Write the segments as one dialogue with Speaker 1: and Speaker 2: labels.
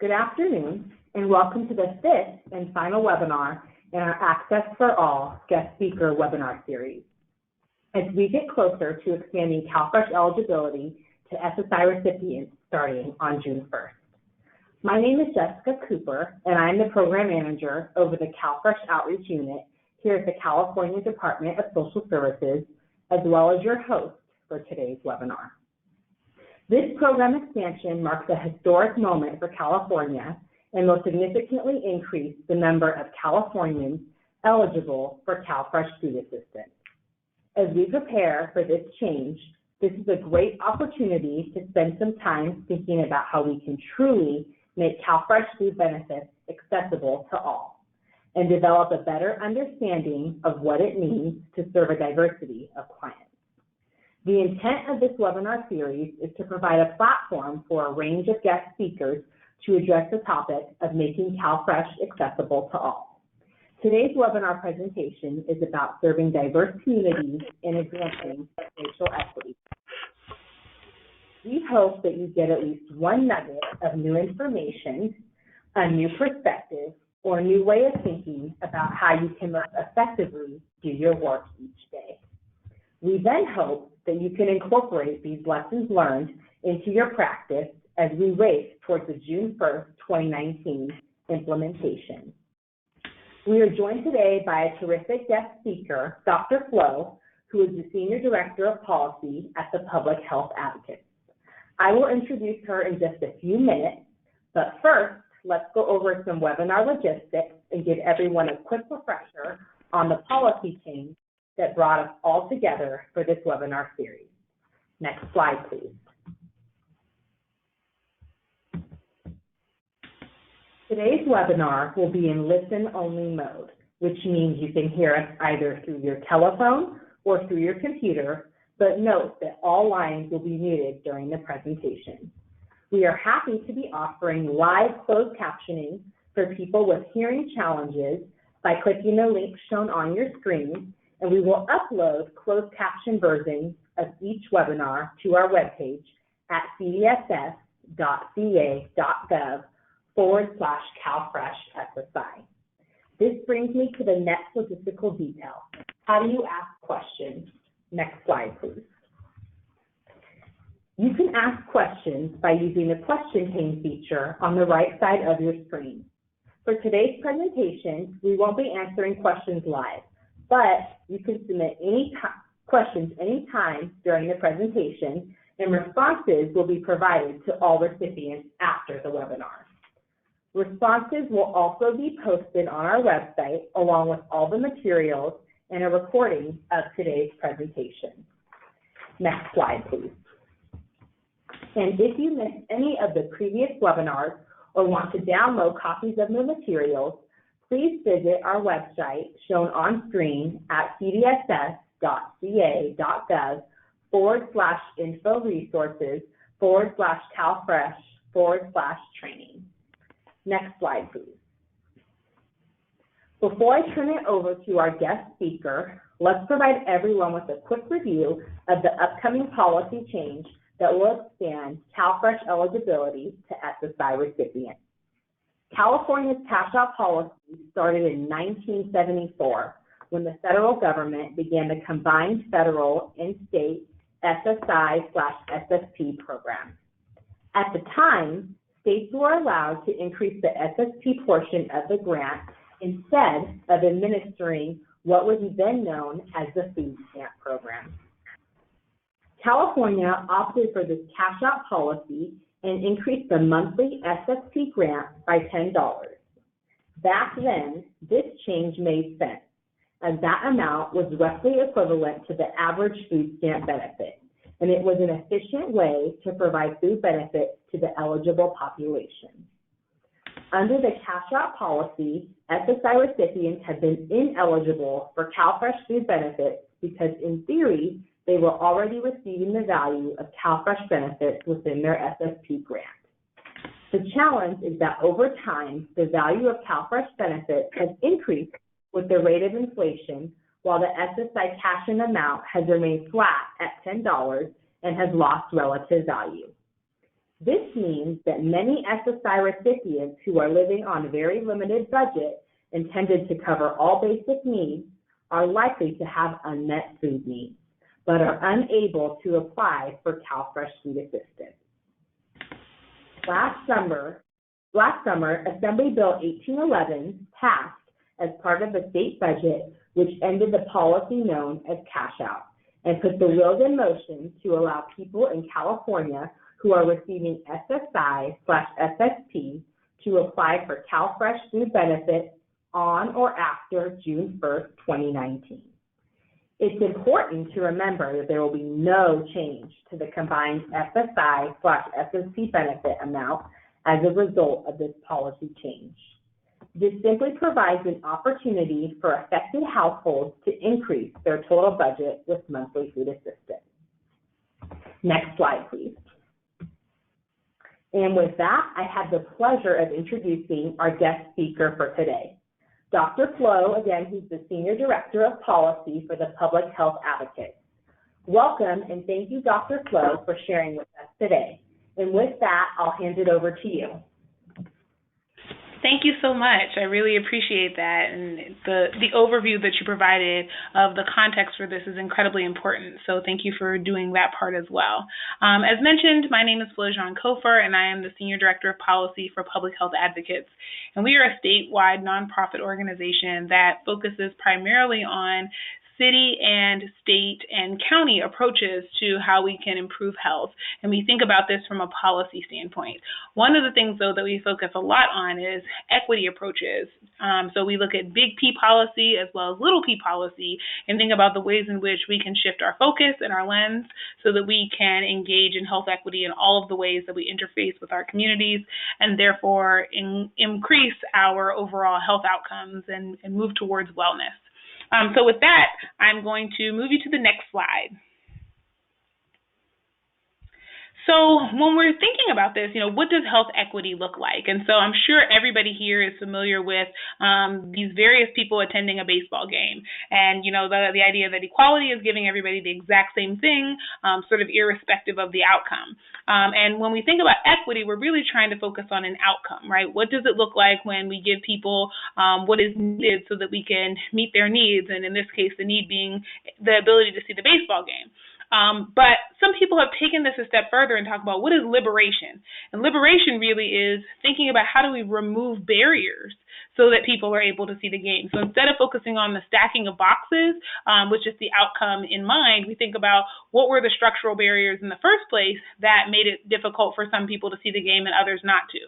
Speaker 1: Good afternoon, and welcome to the fifth and final webinar in our Access for All guest speaker webinar series. As we get closer to expanding CalFresh eligibility to SSI recipients starting on June 1st. My name is Jessica Cooper, and I'm the Program Manager over the CalFresh Outreach Unit here at the California Department of Social Services, as well as your host for today's webinar. This program expansion marks a historic moment for California and will significantly increase the number of Californians eligible for CalFresh food assistance. As we prepare for this change, this is a great opportunity to spend some time thinking about how we can truly make CalFresh food benefits accessible to all and develop a better understanding of what it means to serve a diversity of clients. The intent of this webinar series is to provide a platform for a range of guest speakers to address the topic of making CalFresh accessible to all. Today's webinar presentation is about serving diverse communities and advancing racial equity. We hope that you get at least one nugget of new information, a new perspective, or a new way of thinking about how you can most effectively do your work each day. We then hope that you can incorporate these lessons learned into your practice as we race towards the June 1st, 2019 implementation. We are joined today by a terrific guest speaker, Dr. Flo, who is the Senior Director of Policy at the Public Health Advocates. I will introduce her in just a few minutes, but first, let's go over some webinar logistics and give everyone a quick refresher on the policy change that brought us all together for this webinar series. Next slide, please. Today's webinar will be in listen-only mode, which means you can hear us either through your telephone or through your computer, but note that all lines will be muted during the presentation. We are happy to be offering live closed captioning for people with hearing challenges by clicking the link shown on your screen, and we will upload closed caption versions of each webinar to our webpage at cdss.ca.gov/CalFreshSSI. This brings me to the next logistical detail. How do you ask questions? Next slide, please. You can ask questions by using the question pane feature on the right side of your screen. For today's presentation, we won't be answering questions live, but you can submit questions anytime during the presentation, and responses will be provided to all recipients after the webinar. Responses will also be posted on our website along with all the materials and a recording of today's presentation. Next slide, please. And if you missed any of the previous webinars or want to download copies of the materials, please visit our website shown on screen at cdss.ca.gov/info-resources/CalFresh/training. Next slide, please. Before I turn it over to our guest speaker, let's provide everyone with a quick review of the upcoming policy change that will expand CalFresh eligibility to SSI recipients. California's cash-out policy started in 1974 when the federal government began the combined federal and state SSI/SSP program. At the time, states were allowed to increase the SSP portion of the grant instead of administering what was then known as the food stamp program. California opted for this cash-out policy and increased the monthly SSP grant by $10. Back then, this change made sense, as that amount was roughly equivalent to the average food stamp benefit, and it was an efficient way to provide food benefits to the eligible population. Under the cash-out policy, SSI recipients have been ineligible for CalFresh food benefits because, in theory, they were already receiving the value of CalFresh benefits within their SSP grant. The challenge is that over time, the value of CalFresh benefits has increased with the rate of inflation, while the SSI cash-in amount has remained flat at $10 and has lost relative value. This means that many SSI recipients who are living on a very limited budget intended to cover all basic needs are likely to have unmet food needs, but are unable to apply for CalFresh Food Assistance. Last summer, Assembly Bill 1811 passed as part of the state budget, which ended the policy known as cash out and put the wheels in motion to allow people in California who are receiving SSI/SSP to apply for CalFresh food benefits on or after June 1st, 2019. It's important to remember that there will be no change to the combined SSI/SSP benefit amount as a result of this policy change. This simply provides an opportunity for affected households to increase their total budget with monthly food assistance. Next slide, please. And with that, I have the pleasure of introducing our guest speaker for today. Dr. Flo, again, who's the Senior Director of Policy for the Public Health Advocates. Welcome, and thank you, Dr. Flo, for sharing with us today. And with that, I'll hand it over to you.
Speaker 2: Thank you so much. I really appreciate that. And the overview that you provided of the context for this is incredibly important. So thank you for doing that part as well. As mentioned, my name is Flo-Jean Kofer, and I am the Senior Director of Policy for Public Health Advocates. And we are a statewide nonprofit organization that focuses primarily on city and state and county approaches to how we can improve health. And we think about this from a policy standpoint. One of the things, though, that we focus a lot on is equity approaches. So we look at big P policy as well as little p policy and think about the ways in which we can shift our focus and our lens so that we can engage in health equity in all of the ways that we interface with our communities and therefore increase our overall health outcomes and move towards wellness. So with that, I'm going to move you to the next slide. So when we're thinking about this, what does health equity look like? And so I'm sure everybody here is familiar with these various people attending a baseball game. And, the idea that equality is giving everybody the exact same thing, sort of irrespective of the outcome. And when we think about equity, we're really trying to focus on an outcome, right? What does it look like when we give people what is needed so that we can meet their needs? And in this case, the need being the ability to see the baseball game. But some people have taken this a step further and talk about what is liberation. And liberation really is thinking about how do we remove barriers so that people are able to see the game. So instead of focusing on the stacking of boxes, which is the outcome in mind, we think about what were the structural barriers in the first place that made it difficult for some people to see the game and others not to.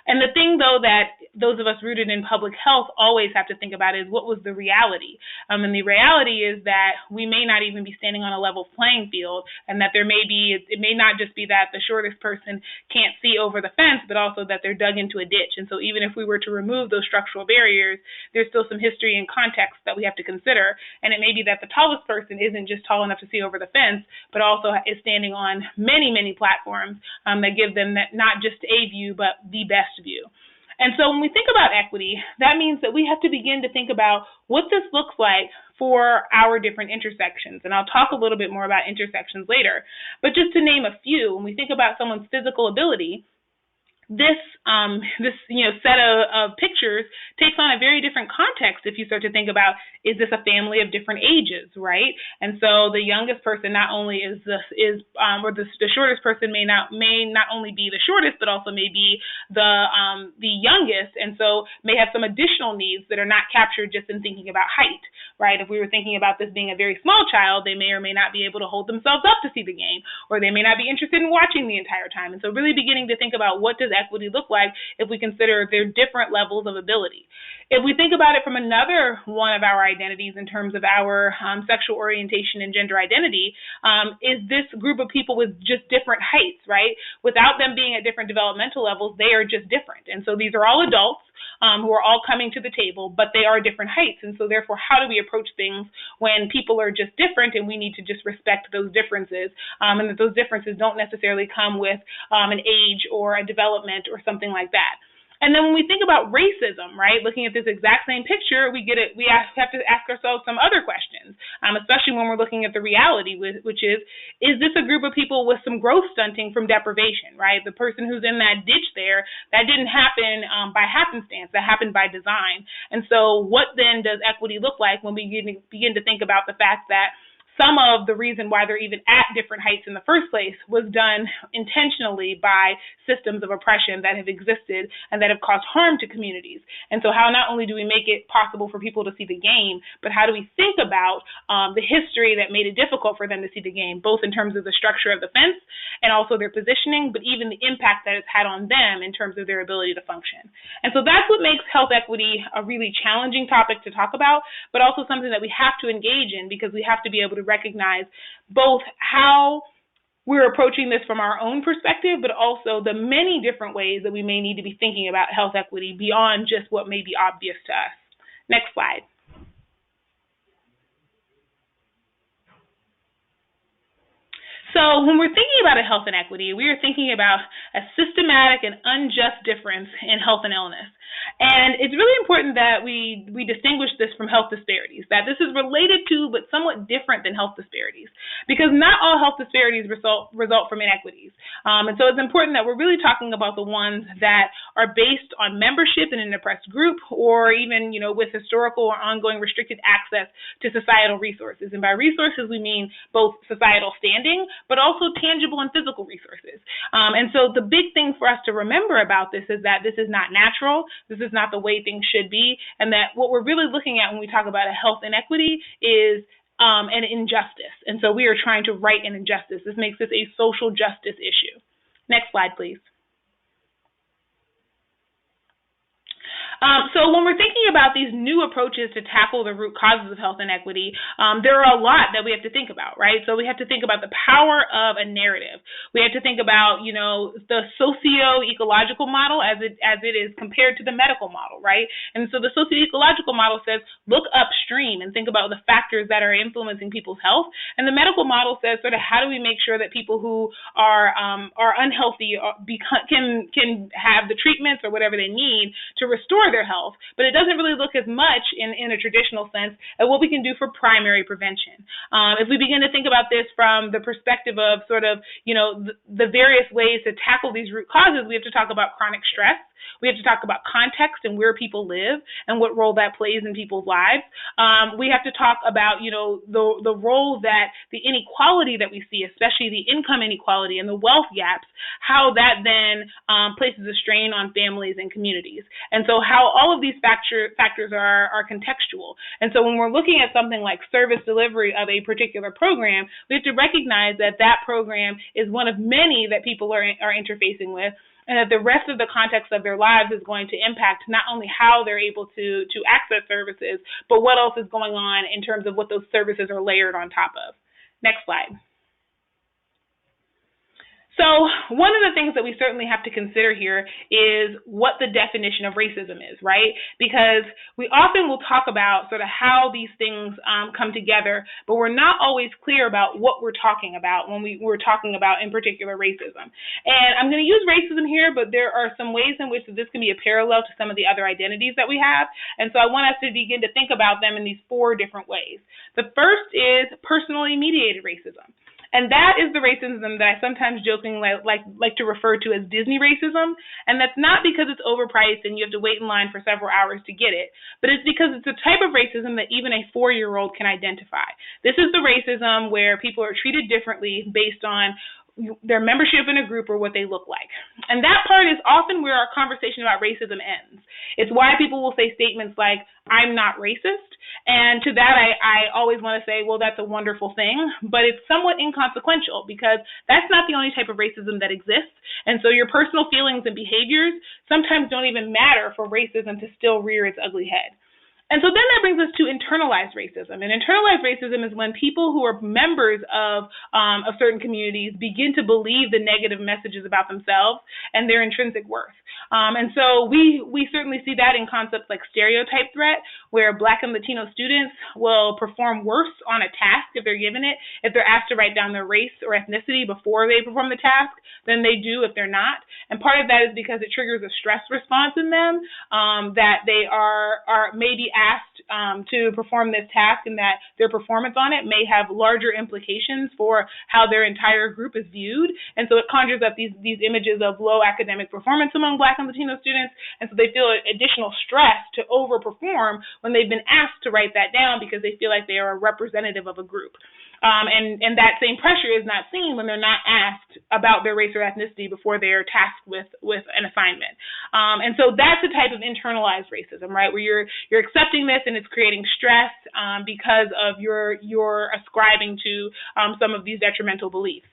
Speaker 2: And the thing, though, that those of us rooted in public health always have to think about is what was the reality. And the reality is that we may not even be standing on a level playing field, and that it may not just be that the shortest person can't see over the fence, but also that they're dug into a ditch. And so even if we were to remove those structural barriers, there's still some history and context that we have to consider. And it may be that the tallest person isn't just tall enough to see over the fence, but also is standing on many, many platforms that give them not just a view, but the best view. And so when we think about equity, that means that we have to begin to think about what this looks like for our different intersections. And I'll talk a little bit more about intersections later. But just to name a few, when we think about someone's physical ability, this set of pictures takes on a very different context if you start to think about, is this a family of different ages, right? And so the youngest person not only the shortest person may not only be the shortest, but also may be the youngest, and so may have some additional needs that are not captured just in thinking about height, right? If we were thinking about this being a very small child, they may or may not be able to hold themselves up to see the game, or they may not be interested in watching the entire time. And so really beginning to think about what does equity look like if we consider their different levels of ability. If we think about it from another one of our identities in terms of our sexual orientation and gender identity, is this group of people with just different heights, right? Without them being at different developmental levels, they are just different. And so these are all adults who are all coming to the table, but they are different heights. And so therefore, how do we approach things when people are just different and we need to just respect those differences, and that those differences don't necessarily come with an age or a development or something like that. And then when we think about racism, right, looking at this exact same picture, we have to ask ourselves some other questions, especially when we're looking at the reality, which is this a group of people with some growth stunting from deprivation, right? The person who's in that ditch there, that didn't happen by happenstance, that happened by design. And so what then does equity look like when we begin to think about the fact that some of the reason why they're even at different heights in the first place was done intentionally by systems of oppression that have existed and that have caused harm to communities. And so how not only do we make it possible for people to see the game, but how do we think about the history that made it difficult for them to see the game, both in terms of the structure of the fence and also their positioning, but even the impact that it's had on them in terms of their ability to function. And so that's what makes health equity a really challenging topic to talk about, but also something that we have to engage in because we have to be able to recognize both how we're approaching this from our own perspective, but also the many different ways that we may need to be thinking about health equity beyond just what may be obvious to us. Next slide. So when we're thinking about a health inequity, we are thinking about a systematic and unjust difference in health and illness. And it's really important that we distinguish this from health disparities, that this is related to but somewhat different than health disparities, because not all health disparities result from inequities. And so it's important that we're really talking about the ones that are based on membership in an oppressed group or even, with historical or ongoing restricted access to societal resources. And by resources, we mean both societal standing, but also tangible and physical resources. And so the big thing for us to remember about this is that this is not natural. This is not the way things should be, and that what we're really looking at when we talk about a health inequity is an injustice. And so we are trying to right an injustice. This makes this a social justice issue. Next slide, please. So when we're thinking about these new approaches to tackle the root causes of health inequity, there are a lot that we have to think about, right? So we have to think about the power of a narrative. We have to think about, the socio-ecological model as it is compared to the medical model, right? And so the socio-ecological model says, look upstream and think about the factors that are influencing people's health. And the medical model says, sort of, how do we make sure that people who are unhealthy can have the treatments or whatever they need to restore their health, but it doesn't really look as much in a traditional sense at what we can do for primary prevention. If we begin to think about this from the perspective of sort of, the various ways to tackle these root causes, we have to talk about chronic stress. We have to talk about context and where people live and what role that plays in people's lives. We have to talk about, the role that the inequality that we see, especially the income inequality and the wealth gaps, how that then places a strain on families and communities. And so how all of these factors are contextual. And so when we're looking at something like service delivery of a particular program, we have to recognize that that program is one of many that people are interfacing with, and that the rest of the context of their lives is going to impact not only how they're able to access services, but what else is going on in terms of what those services are layered on top of. Next slide. So one of the things that we certainly have to consider here is what the definition of racism is, right? Because we often will talk about sort of how these things come together, but we're not always clear about what we're talking about when we're talking about, in particular, racism. And I'm going to use racism here, but there are some ways in which this can be a parallel to some of the other identities that we have. And so I want us to begin to think about them in these 4 different ways. The first is personally mediated racism. And that is the racism that I sometimes jokingly like to refer to as Disney racism. And that's not because it's overpriced and you have to wait in line for several hours to get it, but it's because it's a type of racism that even a 4-year-old can identify. This is the racism where people are treated differently based on their membership in a group or what they look like. And that part is often where our conversation about racism ends. It's why people will say statements like, I'm not racist. And to that, I always want to say, well, that's a wonderful thing, but it's somewhat inconsequential because that's not the only type of racism that exists. And so your personal feelings and behaviors sometimes don't even matter for racism to still rear its ugly head. And so then that brings us to internalized racism. And internalized racism is when people who are members of certain communities begin to believe the negative messages about themselves and their intrinsic worth. And so we certainly see that in concepts like stereotype threat, where Black and Latino students will perform worse on a task if they're given it, if they're asked to write down their race or ethnicity before they perform the task, than they do if they're not. And part of that is because it triggers a stress response in them, that they are maybe asked to perform this task, and that their performance on it may have larger implications for how their entire group is viewed. And so it conjures up these images of low academic performance among Black and Latino students, and so they feel additional stress to overperform when they've been asked to write that down because they feel like they are a representative of a group. And that same pressure is not seen when they're not asked about their race or ethnicity before they are tasked with an assignment. And so that's a type of internalized racism, right, where you're accepting this and it's creating stress because of your ascribing to some of these detrimental beliefs.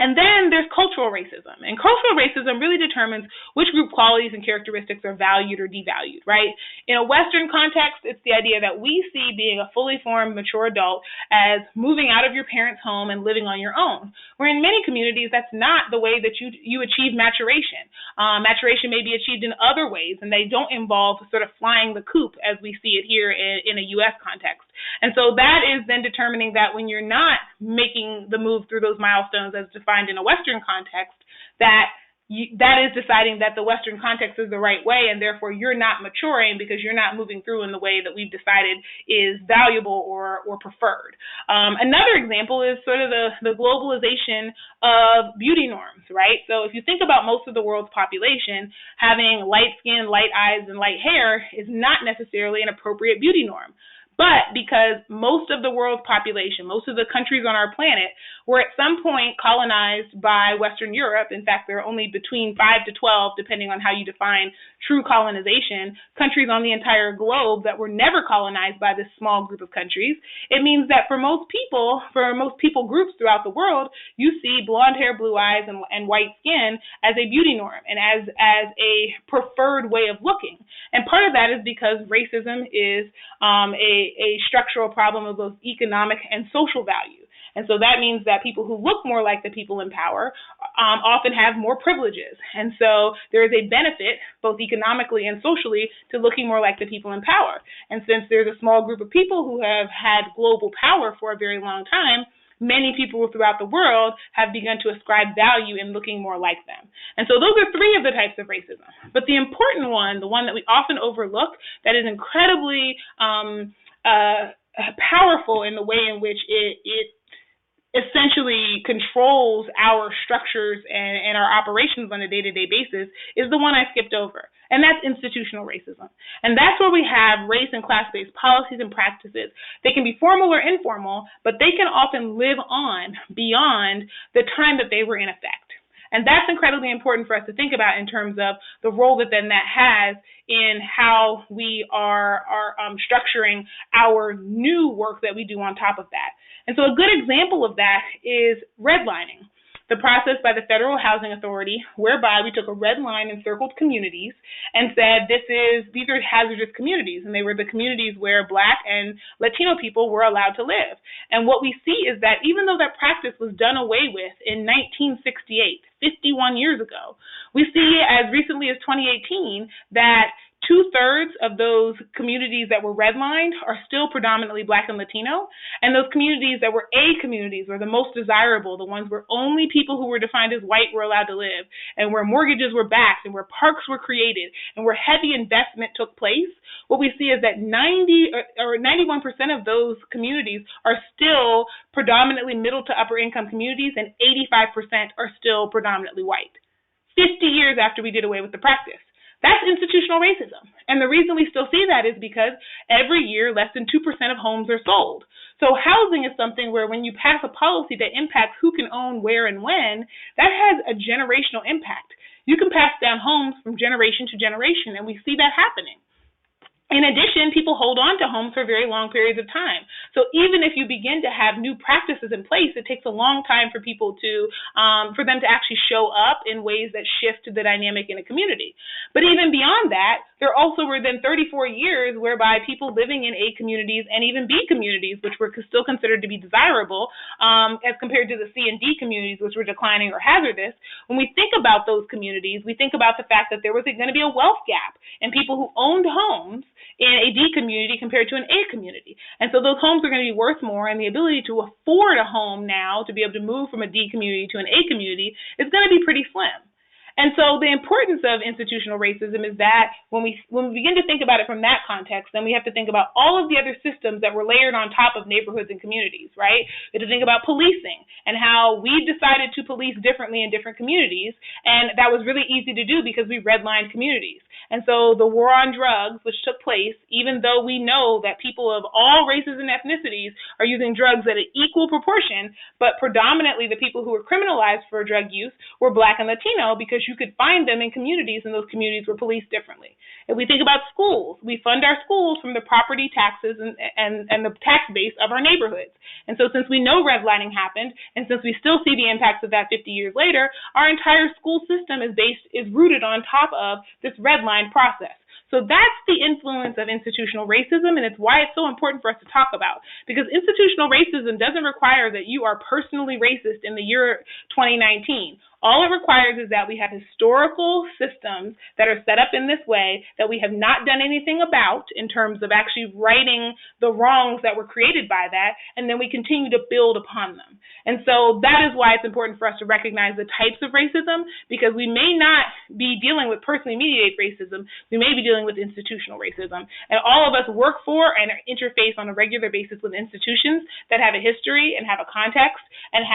Speaker 2: And then there's cultural racism. And cultural racism really determines which group qualities and characteristics are valued or devalued, right? In a Western context, it's the idea that we see being a fully formed, mature adult as moving out of your parents' home and living on your own. Where in many communities, that's not the way that you achieve maturation. Maturation may be achieved in other ways, and they don't involve sort of flying the coop as we see it here in a U.S. context. And so that is then determining that when you're not making the move through those milestones as defined in a Western context, that is deciding that the Western context is the right way, and therefore you're not maturing because you're not moving through in the way that we've decided is valuable or preferred. Another example is sort of the globalization of beauty norms, right? So if you think about most of the world's population, having light skin, light eyes, and light hair is not necessarily an appropriate beauty norm. But because most of the world's population, most of the countries on our planet were at some point colonized by Western Europe, in fact, there are only between 5 to 12, depending on how you define true colonization, countries on the entire globe that were never colonized by this small group of countries, it means that for most people groups throughout the world, you see blonde hair, blue eyes, and white skin as a beauty norm and as a preferred way of looking. And part of that is because racism is a structural problem of both economic and social value. And so that means that people who look more like the people in power often have more privileges. And so there is a benefit, both economically and socially, to looking more like the people in power. And since there's a small group of people who have had global power for a very long time, many people throughout the world have begun to ascribe value in looking more like them. And so those are three of the types of racism. But the important one, the one that we often overlook, that is incredibly powerful in the way in which it essentially controls our structures and our operations on a day-to-day basis, is the one I skipped over, and that's institutional racism. And that's where we have race and class-based policies and practices. They can be formal or informal, but they can often live on beyond the time that they were in effect. And that's incredibly important for us to think about in terms of the role that then that has in how we are structuring our new work that we do on top of that. And so a good example of that is redlining, the process by the Federal Housing Authority whereby we took a red line and circled communities and said these are hazardous communities, and they were the communities where Black and Latino people were allowed to live. And what we see is that even though that practice was done away with in 1968, 51 years ago, we see as recently as 2018 that 2/3 of those communities that were redlined are still predominantly Black and Latino, and those communities that were A communities were the most desirable, the ones where only people who were defined as white were allowed to live, and where mortgages were backed, and where parks were created, and where heavy investment took place. What we see is that 91% of those communities are still predominantly middle to upper income communities, and 85% are still predominantly white, 50 years after we did away with the practice. That's institutional racism. And the reason we still see that is because every year less than 2% of homes are sold. So housing is something where when you pass a policy that impacts who can own where and when, that has a generational impact. You can pass down homes from generation to generation, and we see that happening. In addition, people hold on to homes for very long periods of time. So even if you begin to have new practices in place, it takes a long time for people to, for them to actually show up in ways that shift the dynamic in a community. But even beyond that, there also were then 34 years whereby people living in A communities and even B communities, which were still considered to be desirable, as compared to the C and D communities, which were declining or hazardous. When we think about those communities, we think about the fact that there was going to be a wealth gap in people who owned homes in a D community compared to an A community. And so those homes are going to be worth more, and the ability to afford a home now to be able to move from a D community to an A community is going to be pretty slim. And so the importance of institutional racism is that when we begin to think about it from that context, then we have to think about all of the other systems that were layered on top of neighborhoods and communities, right? We have to think about policing and how we decided to police differently in different communities, and that was really easy to do because we redlined communities. And so the war on drugs, which took place, even though we know that people of all races and ethnicities are using drugs at an equal proportion, but predominantly the people who were criminalized for drug use were Black and Latino, because you could find them in communities, and those communities were policed differently. If we think about schools, we fund our schools from the property taxes and the tax base of our neighborhoods. And so since we know redlining happened, and since we still see the impacts of that 50 years later, our entire school system is rooted on top of this redline process. So that's the influence of institutional racism, and it's why it's so important for us to talk about. Because institutional racism doesn't require that you are personally racist in the year 2019. All it requires is that we have historical systems that are set up in this way that we have not done anything about in terms of actually righting the wrongs that were created by that, and then we continue to build upon them. And so that is why it's important for us to recognize the types of racism, because we may not be dealing with personally mediated racism, we may be dealing with institutional racism. And all of us work for and interface on a regular basis with institutions that have a history and have a context and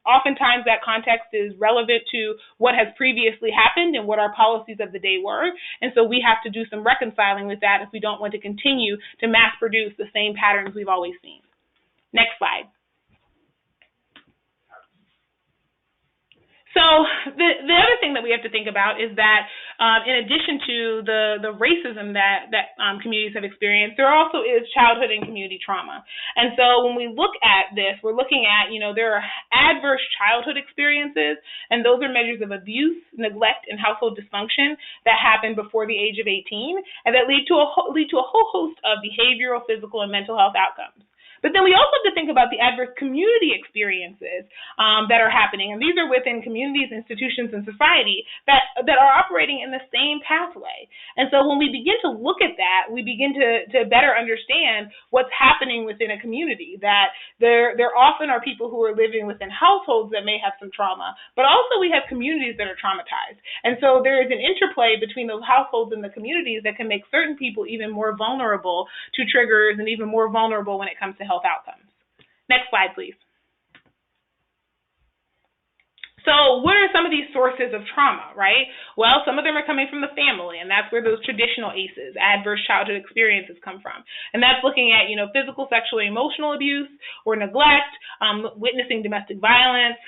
Speaker 2: oftentimes that context is relevant to what has previously happened and what our policies of the day were. And so we have to do some reconciling with that if we don't want to continue to mass produce the same patterns we've always seen. Next slide. So the other thing that we have to think about is that in addition to the racism that communities have experienced, there also is childhood and community trauma. And so when we look at this, we're looking at, there are adverse childhood experiences, and those are measures of abuse, neglect, and household dysfunction that happen before the age of 18, and that lead to a whole host of behavioral, physical, and mental health outcomes. But then we also have to think about the adverse community experiences that are happening. And these are within communities, institutions, and society that are operating in the same pathway. And so when we begin to look at that, we begin to better understand what's happening within a community, that there often are people who are living within households that may have some trauma, but also we have communities that are traumatized. And so there is an interplay between those households and the communities that can make certain people even more vulnerable to triggers and even more vulnerable when it comes to health outcomes. Next slide, please. So what are some of these sources of trauma, right? Well, some of them are coming from the family, and that's where those traditional ACEs, adverse childhood experiences, come from. And that's looking at, physical, sexual, emotional abuse or neglect, witnessing domestic violence,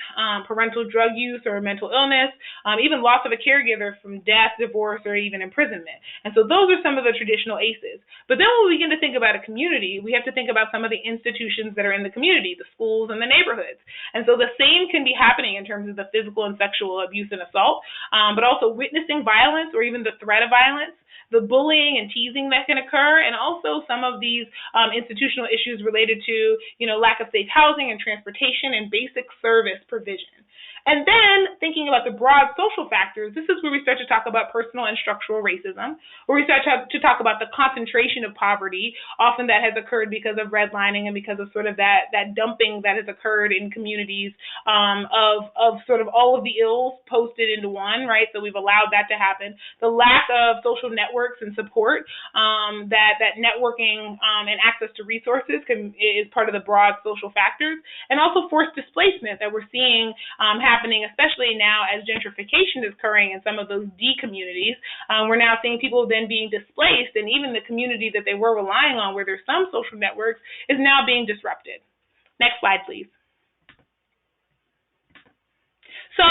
Speaker 2: parental drug use or mental illness, even loss of a caregiver from death, divorce, or even imprisonment. And so those are some of the traditional ACEs. But then when we begin to think about a community, we have to think about some of the institutions that are in the community, the schools and the neighborhoods. And so the same can be happening in terms of the physical and sexual abuse and assault, but also witnessing violence or even the threat of violence, the bullying and teasing that can occur, and also some of these institutional issues related to, lack of safe housing and transportation and basic service provision. And then thinking about the broad social factors, this is where we start to talk about personal and structural racism, where we start to talk about the concentration of poverty, often that has occurred because of redlining and because of sort of that dumping that has occurred in communities of sort of all of the ills posted into one, right? So we've allowed that to happen. The lack of social networks and support, that networking and access to resources is part of the broad social factors, and also forced displacement that we're seeing happening, especially now as gentrification is occurring in some of those D communities. We're now seeing people then being displaced, and even the community that they were relying on, where there's some social networks, is now being disrupted. Next slide, please. So,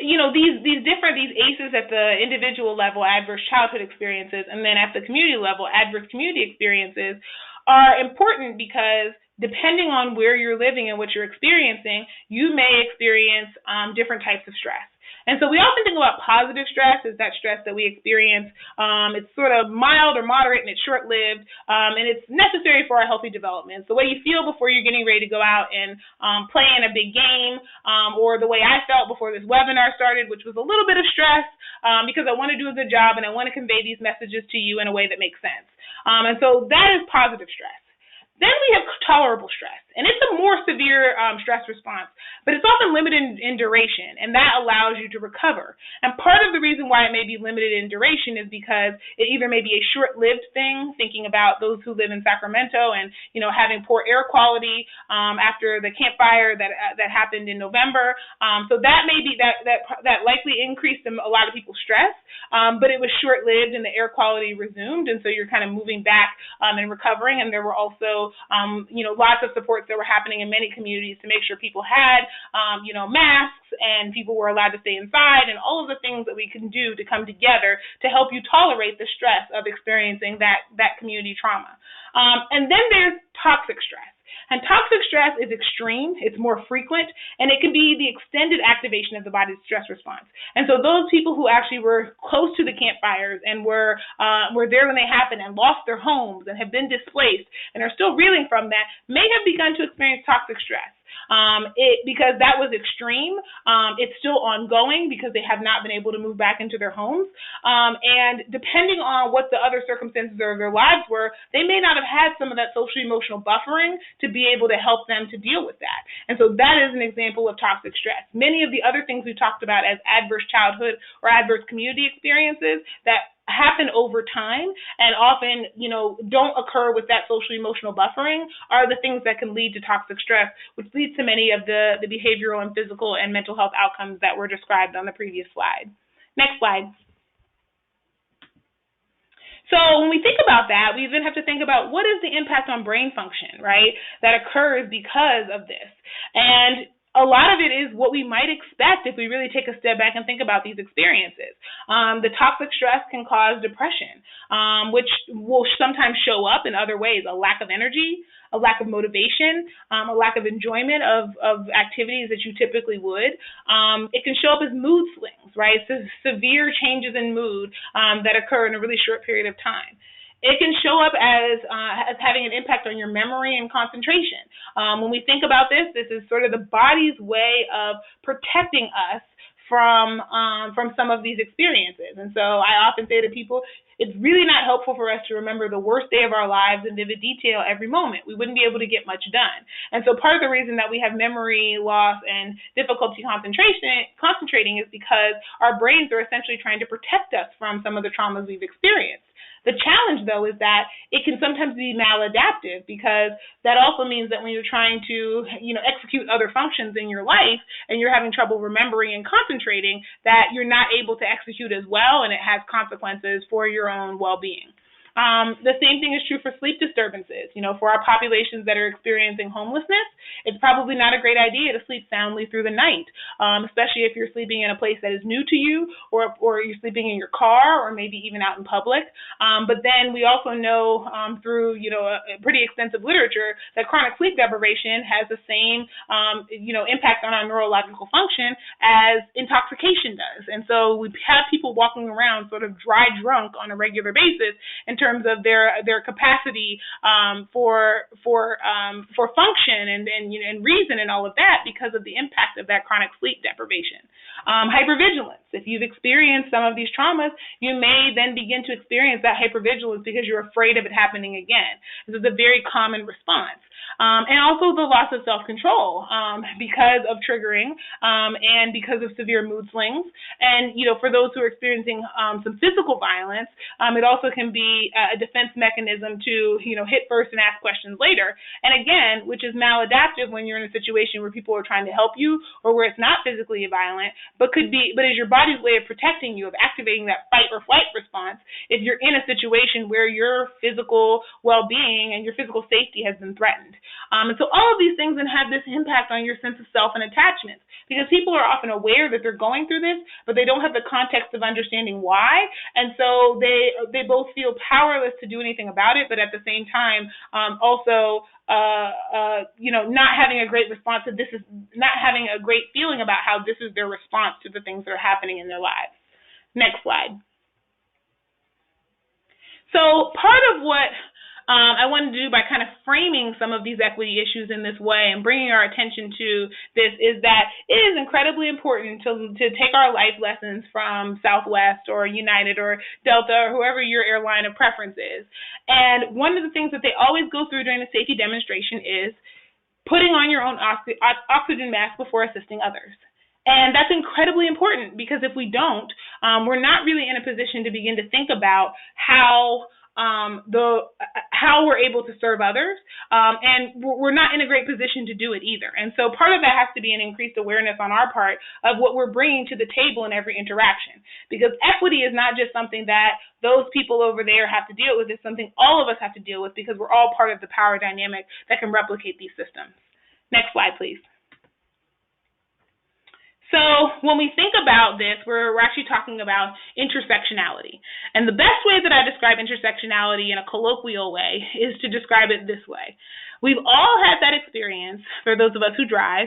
Speaker 2: these ACEs at the individual level, adverse childhood experiences, and then at the community level, adverse community experiences, are important because depending on where you're living and what you're experiencing, you may experience different types of stress. And so we often think about positive stress as that stress that we experience. It's sort of mild or moderate and it's short-lived, and it's necessary for our healthy development. It's the way you feel before you're getting ready to go out and play in a big game, or the way I felt before this webinar started, which was a little bit of stress because I want to do a good job and I want to convey these messages to you in a way that makes sense. And so that is positive stress. Then we have tolerable stress, and it's a more severe stress response, but it's often limited in duration, and that allows you to recover. And part of the reason why it may be limited in duration is because it either may be a short-lived thing, thinking about those who live in Sacramento and, having poor air quality after the campfire that happened in November. So that may be that likely increased a lot of people's stress, but it was short-lived and the air quality resumed, and so you're kind of moving back and recovering. And there were also lots of supports that were happening in many communities to make sure people had, masks and people were allowed to stay inside, and all of the things that we can do to come together to help you tolerate the stress of experiencing that community trauma. And then there's toxic stress. And toxic stress is extreme, it's more frequent, and it can be the extended activation of the body's stress response. And so those people who actually were close to the campfires and were there when they happened and lost their homes and have been displaced and are still reeling from that may have begun to experience toxic stress. Because that was extreme. It's still ongoing because they have not been able to move back into their homes. And depending on what the other circumstances of their lives were, they may not have had some of that social emotional buffering to be able to help them to deal with that. And so that is an example of toxic stress. Many of the other things we talked about as adverse childhood or adverse community experiences that happen over time and often, don't occur with that social emotional buffering are the things that can lead to toxic stress, which leads to many of the behavioral and physical and mental health outcomes that were described on the previous slide. Next slide. So when we think about that, we then have to think about what is the impact on brain function, right, that occurs because of this. And a lot of it is what we might expect if we really take a step back and think about these experiences. The toxic stress can cause depression, which will sometimes show up in other ways: a lack of energy, a lack of motivation, a lack of enjoyment of activities that you typically would. It can show up as mood swings, right? So severe changes in mood that occur in a really short period of time. It can show up as having an impact on your memory and concentration. When we think about this is sort of the body's way of protecting us from some of these experiences. And so I often say to people, it's really not helpful for us to remember the worst day of our lives in vivid detail every moment. We wouldn't be able to get much done. And so part of the reason that we have memory loss and difficulty concentrating is because our brains are essentially trying to protect us from some of the traumas we've experienced. The challenge, though, is that it can sometimes be maladaptive, because that also means that when you're trying to, execute other functions in your life and you're having trouble remembering and concentrating, that you're not able to execute as well, and it has consequences for your own well-being. The same thing is true for sleep disturbances. For our populations that are experiencing homelessness, it's probably not a great idea to sleep soundly through the night, especially if you're sleeping in a place that is new to you, or you're sleeping in your car, or maybe even out in public. But then we also know through a pretty extensive literature that chronic sleep deprivation has the same impact on our neurological function as intoxication does. And so we have people walking around sort of dry drunk on a regular basis in terms of their capacity for function and reason and all of that, because of the impact of that chronic sleep deprivation. Hypervigilance. If you've experienced some of these traumas, you may then begin to experience that hypervigilance because you're afraid of it happening again. This is a very common response. And also the loss of self-control because of triggering and because of severe mood swings. And, for those who are experiencing some physical violence, it also can be a defense mechanism to, hit first and ask questions later. And again, which is maladaptive when you're in a situation where people are trying to help you or where it's not physically violent, but is your body's way of protecting you, of activating that fight or flight response if you're in a situation where your physical well-being and your physical safety has been threatened. And so all of these things then have this impact on your sense of self and attachments, because people are often aware that they're going through this, but they don't have the context of understanding why. And so they both feel powerless to do anything about it, but at the same time, also not having a great response to this, is not having a great feeling about how this is their response to the things that are happening in their lives. Next slide. So part of what I wanted to do by kind of framing some of these equity issues in this way and bringing our attention to this is that it is incredibly important to take our life lessons from Southwest or United or Delta or whoever your airline of preference is. And one of the things that they always go through during the safety demonstration is putting on your own oxygen mask before assisting others. And that's incredibly important, because if we don't, we're not really in a position to begin to think about how we're able to serve others, and we're not in a great position to do it either. And so part of that has to be an increased awareness on our part of what we're bringing to the table in every interaction, because equity is not just something that those people over there have to deal with. It's something all of us have to deal with, because we're all part of the power dynamic that can replicate these systems. Next slide, please. So when we think about this, we're actually talking about intersectionality. And the best way that I describe intersectionality in a colloquial way is to describe it this way. We've all had that experience, for those of us who drive,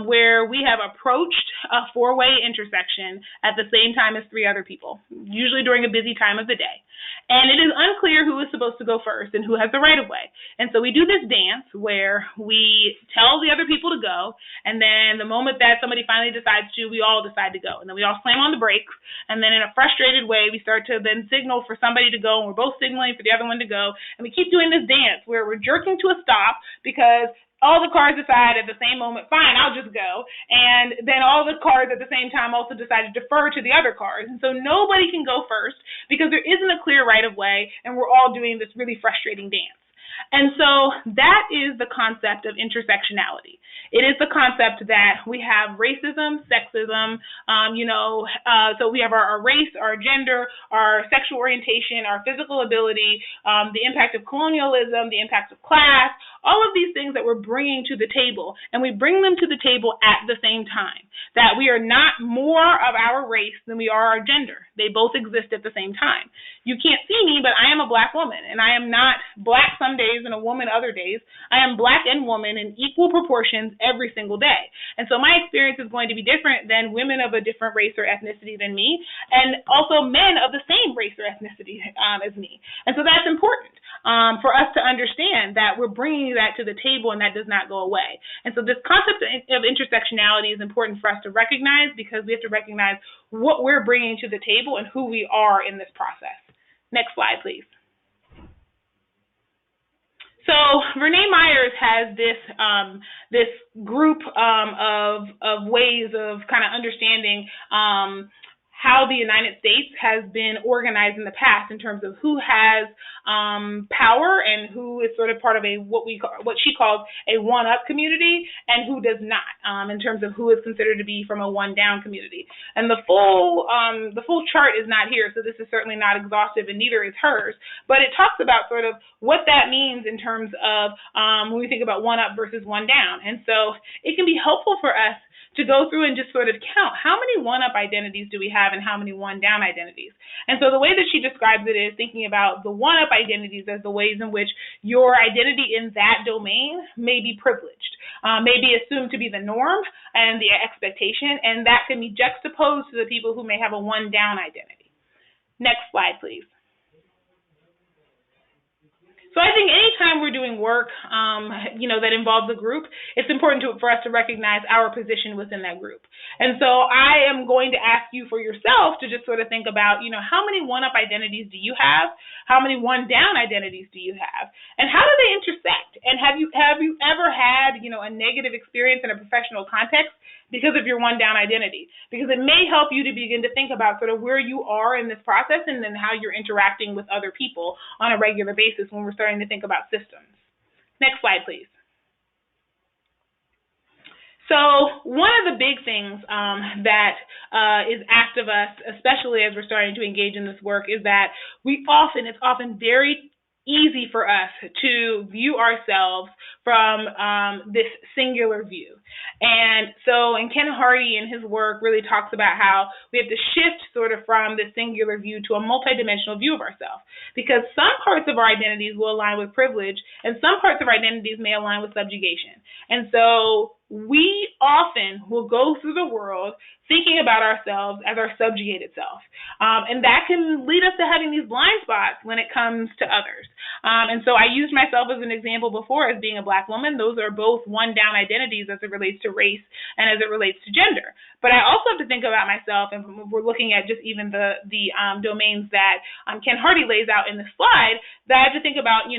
Speaker 2: where we have approached a four-way intersection at the same time as three other people, usually during a busy time of the day. And it is unclear who is supposed to go first and who has the right of way. And so we do this dance where we tell the other people to go, and then the moment that somebody finally decides to, we all decide to go. And then we all slam on the brakes, and then in a frustrated way, we start to then signal for somebody to go, and we're both signaling for the other one to go. And we keep doing this dance where we're jerking to a stop because all the cars decide at the same moment, fine, I'll just go. And then all the cars at the same time also decide to defer to the other cars. And so nobody can go first because there isn't a clear right of way, and we're all doing this really frustrating dance. And so that is the concept of intersectionality. It is the concept that we have racism, sexism, so we have our race, our gender, our sexual orientation, our physical ability, the impact of colonialism, the impact of class, all of these things that we're bringing to the table, and we bring them to the table at the same time, that we are not more of our race than we are our gender. They both exist at the same time. You can't see me, but I am a Black woman, and I am not Black some days and a woman other days. I am Black and woman in equal proportions every single day. And so my experience is going to be different than women of a different race or ethnicity than me, and also men of the same race or ethnicity as me. And so that's important for us to understand that we're bringing that to the table, and that does not go away. And so this concept of intersectionality is important for us to recognize, because we have to recognize what we're bringing to the table and who we are in this process. Next slide, please. So Renee Myers has this group of ways of kind of understanding how the United States has been organized in the past in terms of who has power and who is sort of part of what she calls a one-up community, and who does not, in terms of who is considered to be from a one-down community. And the full chart is not here, so this is certainly not exhaustive, and neither is hers. But it talks about sort of what that means in terms of when we think about one-up versus one-down. And so it can be helpful for us to go through and just sort of count how many one-up identities do we have and how many one-down identities. And so the way that she describes it is thinking about the one-up identities as the ways in which your identity in that domain may be privileged, may be assumed to be the norm and the expectation, and that can be juxtaposed to the people who may have a one-down identity. Next slide, please. So I think anytime we're doing work, that involves a group, it's important for us to recognize our position within that group. And so I am going to ask you for yourself to just sort of think about, how many one-up identities do you have? How many one-down identities do you have? And how do they intersect? And have you ever had, a negative experience in a professional context because of your one-down identity? Because it may help you to begin to think about sort of where you are in this process, and then how you're interacting with other people on a regular basis when we're starting to think about systems. Next slide, please. So one of the big things that is asked of us, especially as we're starting to engage in this work, is that it's often very easy for us to view ourselves from this singular view. And so, and Ken Hardy in his work really talks about how we have to shift sort of from this singular view to a multidimensional view of ourselves, because some parts of our identities will align with privilege and some parts of our identities may align with subjugation. And so we often will go through the world thinking about ourselves as our subjugated self. And that can lead us to having these blind spots when it comes to others. And so I used myself as an example before as being a Black woman. Those are both one-down identities as it relates to race and as it relates to gender. But I also have to think about myself, and we're looking at just even the domains that Ken Hardy lays out in the slide, that I have to think about,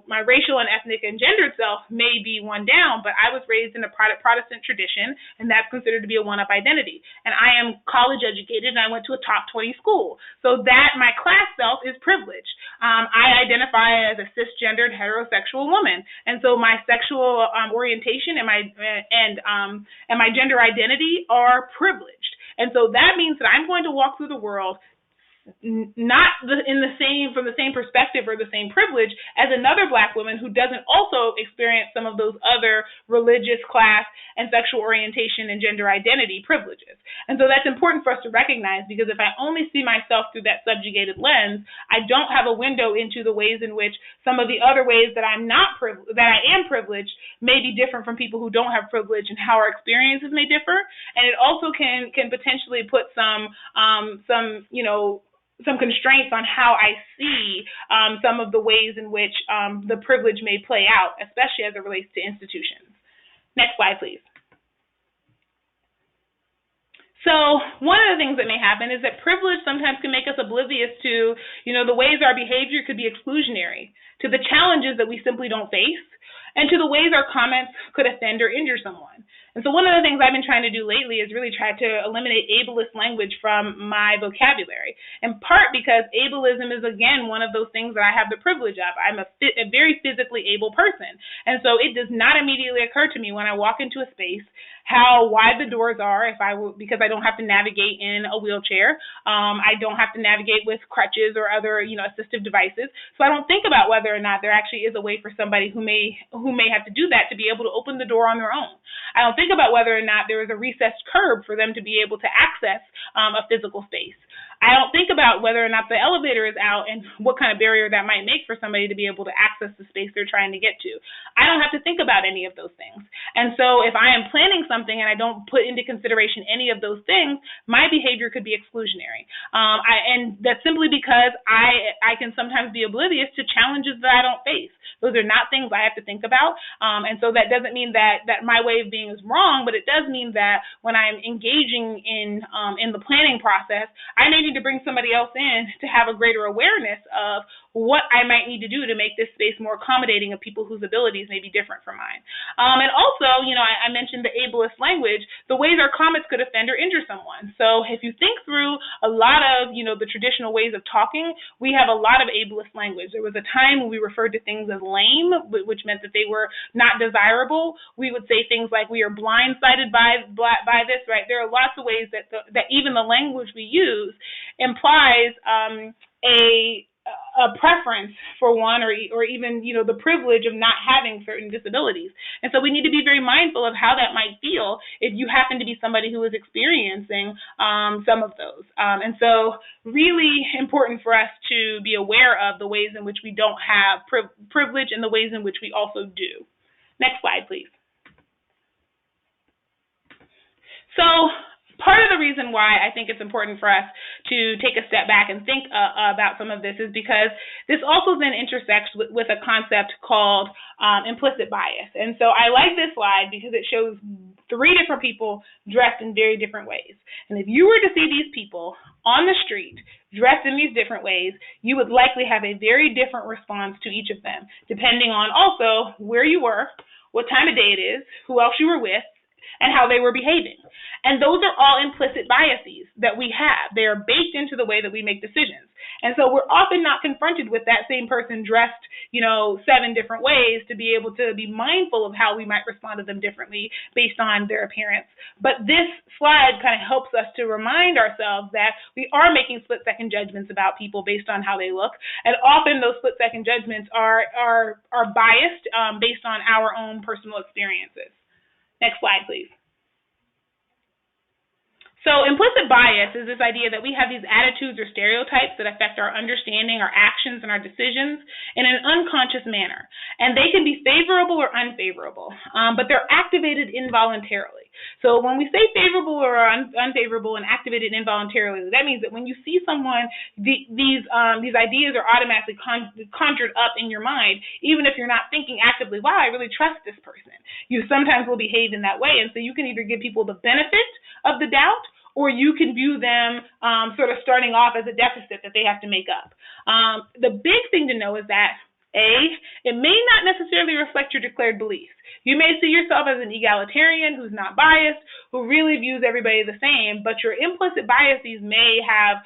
Speaker 2: my racial and ethnic and gendered self may be one down, but I was raised in a Protestant tradition, and that's considered to be a one-up identity. And I am college educated, and I went to a top 20 school. So that my class self is privileged. I identify as a cisgendered heterosexual woman, and so my sexual orientation and my gender identity are privileged. And so that means that I'm going to walk through the world not from the same perspective or the same privilege as another Black woman who doesn't also experience some of those other religious, class, and sexual orientation and gender identity privileges. And so that's important for us to recognize, because if I only see myself through that subjugated lens, I don't have a window into the ways in which some of the other ways that I am privileged may be different from people who don't have privilege, and how our experiences may differ. And it also can potentially put some constraints on how I see some of the ways in which the privilege may play out, especially as it relates to institutions. Next slide, please. So one of the things that may happen is that privilege sometimes can make us oblivious to, the ways our behavior could be exclusionary, to the challenges that we simply don't face, and to the ways our comments could offend or injure someone. And so one of the things I've been trying to do lately is really try to eliminate ableist language from my vocabulary, in part because ableism is, again, one of those things that I have the privilege of. I'm a very physically able person. And so it does not immediately occur to me when I walk into a space how wide the doors are because I don't have to navigate in a wheelchair. I don't have to navigate with crutches or other, assistive devices. So I don't think about whether or not there actually is a way for somebody who may have to do that to be able to open the door on their own. I don't think about whether or not there is a recessed curb for them to be able to access a physical space. I don't think about whether or not the elevator is out and what kind of barrier that might make for somebody to be able to access the space they're trying to get to. I don't have to think about any of those things. And so if I am planning something and I don't put into consideration any of those things, my behavior could be exclusionary. And that's simply because I can sometimes be oblivious to challenges that I don't face. Those are not things I have to think about. And so that doesn't mean that my way of being is wrong, but it does mean that when I'm engaging in the planning process, I may need to bring somebody else in to have a greater awareness of what I might need to do to make this space more accommodating of people whose abilities may be different from mine. And also, I mentioned the ableist language, the ways our comments could offend or injure someone. So if you think through a lot of, the traditional ways of talking, we have a lot of ableist language. There was a time when we referred to things as lame, which meant that they were not desirable. We would say things like, we are blindsided by this, right? There are lots of ways that even the language we use implies a preference for one or even, the privilege of not having certain disabilities. And so we need to be very mindful of how that might feel if you happen to be somebody who is experiencing some of those. And so really important for us to be aware of the ways in which we don't have privilege and the ways in which we also do. Next slide, please. So part of the reason why I think it's important for us to take a step back and think about some of this is because this also then intersects with a concept called implicit bias. And so I like this slide because it shows 3 different people dressed in very different ways. And if you were to see these people on the street dressed in these different ways, you would likely have a very different response to each of them, depending on also where you were, what time of day it is, who else you were with, and how they were behaving. And those are all implicit biases that we have. They are baked into the way that we make decisions. And so we're often not confronted with that same person dressed, 7 different ways to be able to be mindful of how we might respond to them differently based on their appearance. But this slide kind of helps us to remind ourselves that we are making split-second judgments about people based on how they look. And often those split-second judgments are biased based on our own personal experiences. Next slide, please. So implicit bias is this idea that we have these attitudes or stereotypes that affect our understanding, our actions, and our decisions in an unconscious manner. And they can be favorable or unfavorable, but they're activated involuntarily. So when we say favorable or unfavorable and activated involuntarily, that means that when you see someone, these ideas are automatically conjured up in your mind, even if you're not thinking actively, wow, I really trust this person. You sometimes will behave in that way. And so you can either give people the benefit of the doubt, or you can view them sort of starting off as a deficit that they have to make up. The big thing to know is that, it may not necessarily reflect your declared beliefs. You may see yourself as an egalitarian who's not biased, who really views everybody the same, but your implicit biases may have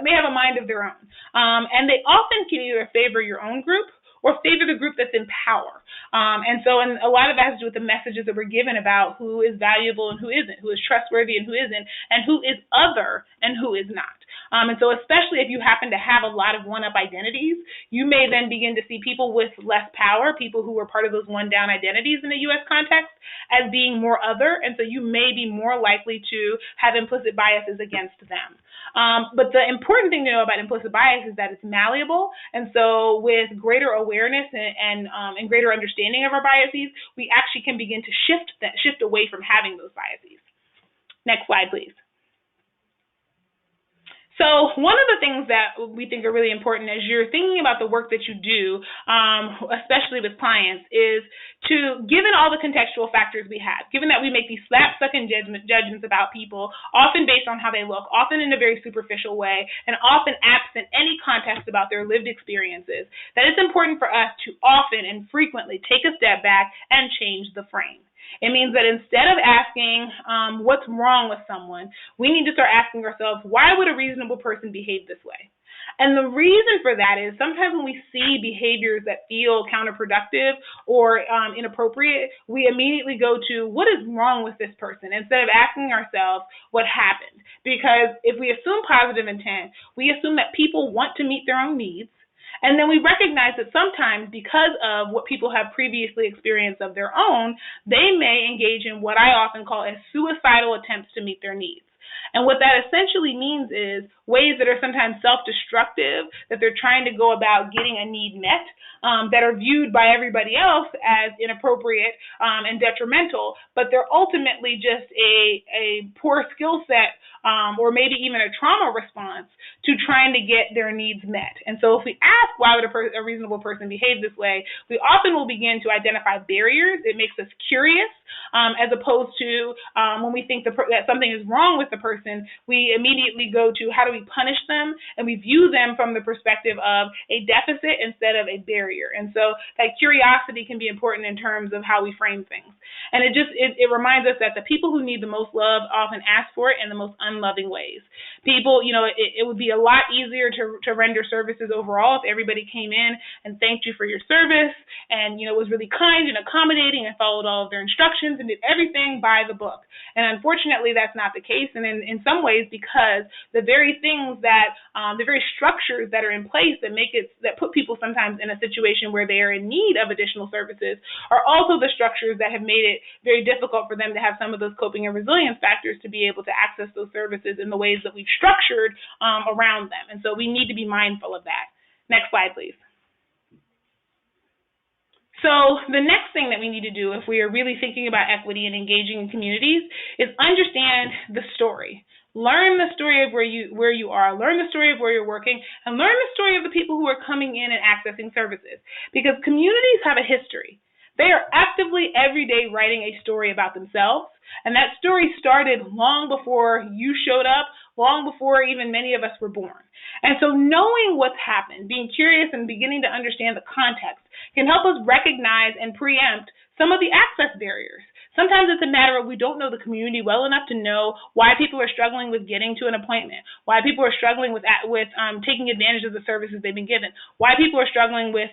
Speaker 2: may have a mind of their own. And they often can either favor your own group or favor the group that's in power. And a lot of that has to do with the messages that we're given about who is valuable and who isn't, who is trustworthy and who isn't, and who is other and who is not. And so especially if you happen to have a lot of one-up identities, you may then begin to see people with less power, people who were part of those one-down identities in the U.S. context, as being more other, and so you may be more likely to have implicit biases against them. But the important thing to know about implicit bias is that it's malleable, and so with greater awareness and greater understanding of our biases, we actually can begin to shift away from having those biases. Next slide, please. So one of the things that we think are really important as you're thinking about the work that you do, especially with clients, is to, given all the contextual factors we have, given that we make these slap-sucking judgments about people, often based on how they look, often in a very superficial way, and often absent any context about their lived experiences, that it's important for us to often and frequently take a step back and change the frame. It means that instead of asking what's wrong with someone, we need to start asking ourselves, why would a reasonable person behave this way? And the reason for that is sometimes when we see behaviors that feel counterproductive or inappropriate, we immediately go to, what is wrong with this person, instead of asking ourselves what happened. Because if we assume positive intent, we assume that people want to meet their own needs. And then we recognize that sometimes, because of what people have previously experienced of their own, they may engage in what I often call as suicidal attempts to meet their needs. And what that essentially means is ways that are sometimes self-destructive, that they're trying to go about getting a need met, that are viewed by everybody else as inappropriate and detrimental, but they're ultimately just a poor skill set or maybe even a trauma response to trying to get their needs met. And so if we ask why would a reasonable person behave this way, we often will begin to identify barriers. It makes us curious, as opposed to when we think that something is wrong with the person, we immediately go to how do we punish them, and we view them from the perspective of a deficit instead of a barrier. And so that curiosity can be important in terms of how we frame things. And it reminds us that the people who need the most love often ask for it in the most unloving ways. People, it would be a lot easier to render services overall if everybody came in and thanked you for your service and, was really kind and accommodating and followed all of their instructions and did everything by the book. And unfortunately, that's not the case. And in some ways, because the very things that, the very structures that are in place that put people sometimes in a situation where they are in need of additional services are also the structures that have made it very difficult for them to have some of those coping and resilience factors to be able to access those services in the ways that we've structured around them. And so we need to be mindful of that. Next slide, please. So the next thing that we need to do if we are really thinking about equity and engaging in communities is understand the story. Learn the story of where you are, learn the story of where you're working, and learn the story of the people who are coming in and accessing services. Because communities have a history. They are actively every day writing a story about themselves, and that story started long before you showed up, long before even many of us were born. And so knowing what's happened, being curious and beginning to understand the context can help us recognize and preempt some of the access barriers, Sometimes it's a matter of we don't know the community well enough to know why people are struggling with getting to an appointment, why people are struggling with taking advantage of the services they've been given, why people are struggling with